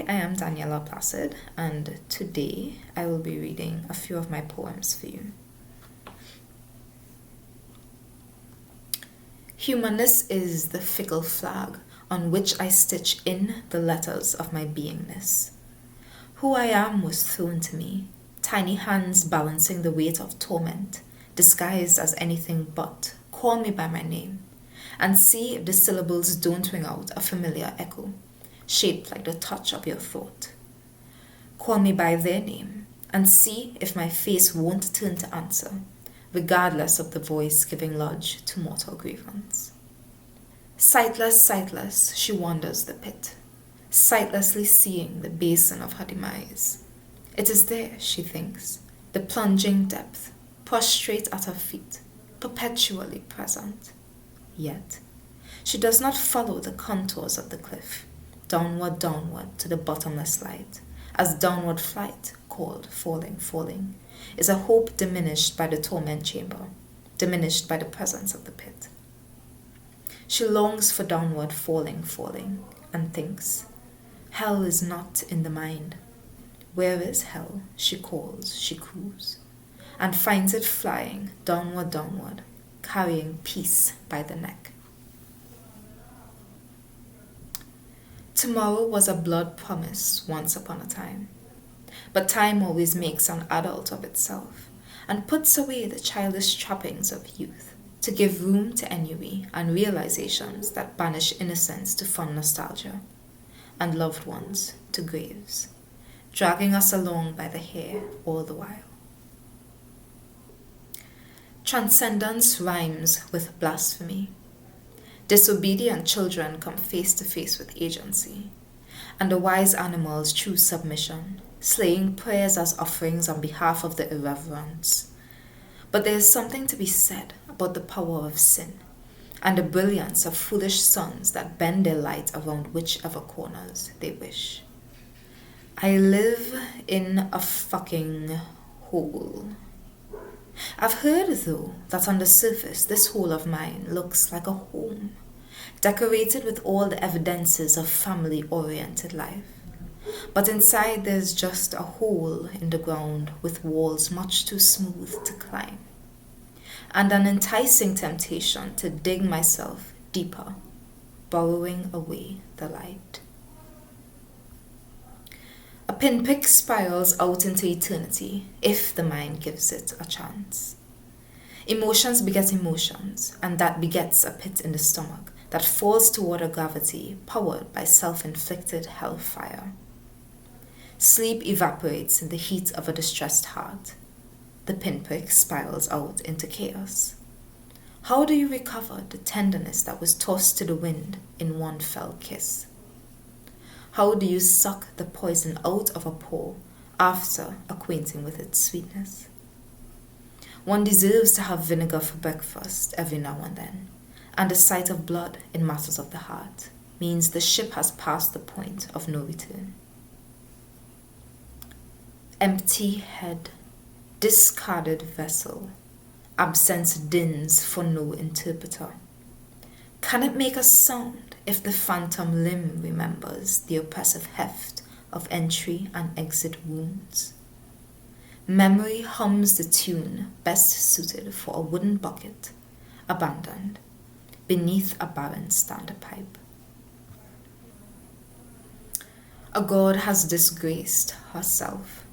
I am Daniella Placide, and today I will be reading a few of my poems for you. Humanness is the fickle flag on which I stitch in the letters of my beingness. Who I am was thrown to me, tiny hands balancing the weight of torment, disguised as anything but. Call me by my name, and see if the syllables don't ring out a familiar echo, shaped like the touch of your thought. Call me by their name, and see if my face won't turn to answer, regardless of the voice giving lodge to mortal grievance. Sightless, sightless, she wanders the pit, sightlessly seeing the basin of her demise. It is there, she thinks, the plunging depth, prostrate at her feet, perpetually present. Yet, she does not follow the contours of the cliff, downward, downward to the bottomless light, as downward flight, called falling, falling, is a hope diminished by the torment chamber, diminished by the presence of the pit. She longs for downward falling, falling, and thinks, hell is not in the mind. Where is hell? She calls, she coos, and finds it flying downward, downward, carrying peace by the neck. Tomorrow was a blood promise once upon a time, but time always makes an adult of itself and puts away the childish trappings of youth to give room to ennui and realizations that banish innocence to fond nostalgia and loved ones to graves, dragging us along by the hair all the while. Transcendence rhymes with blasphemy. Disobedient children come face to face with agency, and the wise animals choose submission, slaying prayers as offerings on behalf of the irreverents. But there is something to be said about the power of sin, and the brilliance of foolish suns that bend their light around whichever corners they wish. I live in a fucking hole. I've heard, though, that on the surface this hole of mine looks like a home, decorated with all the evidences of family-oriented life. But inside there's just a hole in the ground with walls much too smooth to climb, and an enticing temptation to dig myself deeper, borrowing away the light. A pinprick spirals out into eternity if the mind gives it a chance. Emotions beget emotions, and that begets a pit in the stomach that falls toward a gravity powered by self-inflicted hellfire. Sleep evaporates in the heat of a distressed heart. The pinprick spirals out into chaos. How do you recover the tenderness that was tossed to the wind in one fell kiss? How do you suck the poison out of a paw after acquainting with its sweetness? One deserves to have vinegar for breakfast every now and then, and the sight of blood in matters of the heart means the ship has passed the point of no return. Empty head, discarded vessel, absence dins for no interpreter. Can it make a sound if the phantom limb remembers the oppressive heft of entry and exit wounds? Memory hums the tune best suited for a wooden bucket, abandoned, beneath a barren standpipe. A god has disgraced herself.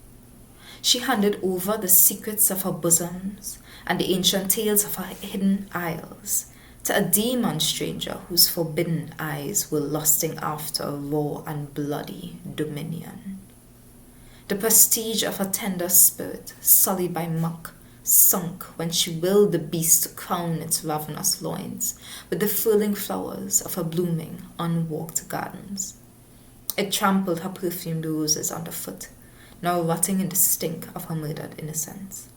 She handed over the secrets of her bosoms and the ancient tales of her hidden isles to a demon stranger whose forbidden eyes were lusting after raw and bloody dominion. The prestige of her tender spirit, sullied by muck, sunk when she willed the beast to crown its ravenous loins with the furling flowers of her blooming, unwalked gardens. It trampled her perfumed roses underfoot, now rotting in the stink of her murdered innocence.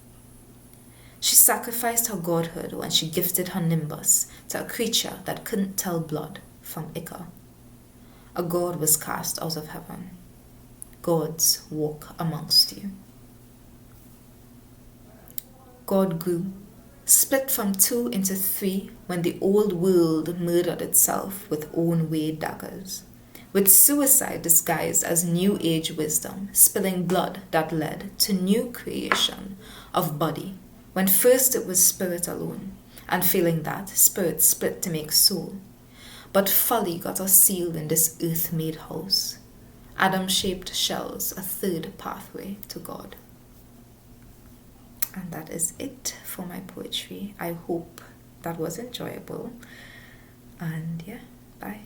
She sacrificed her godhood when she gifted her nimbus to a creature that couldn't tell blood from ichor. A god was cast out of heaven. Gods walk amongst you. God grew, split from 2 into 3 when the old world murdered itself with own way daggers, with suicide disguised as New Age wisdom, spilling blood that led to new creation of body, when first it was spirit alone, and failing that, spirit split to make soul. But folly got us sealed in this earth-made house, Adam-shaped shells, a third pathway to God. And that is it for my poetry. I hope that was enjoyable. And yeah, bye.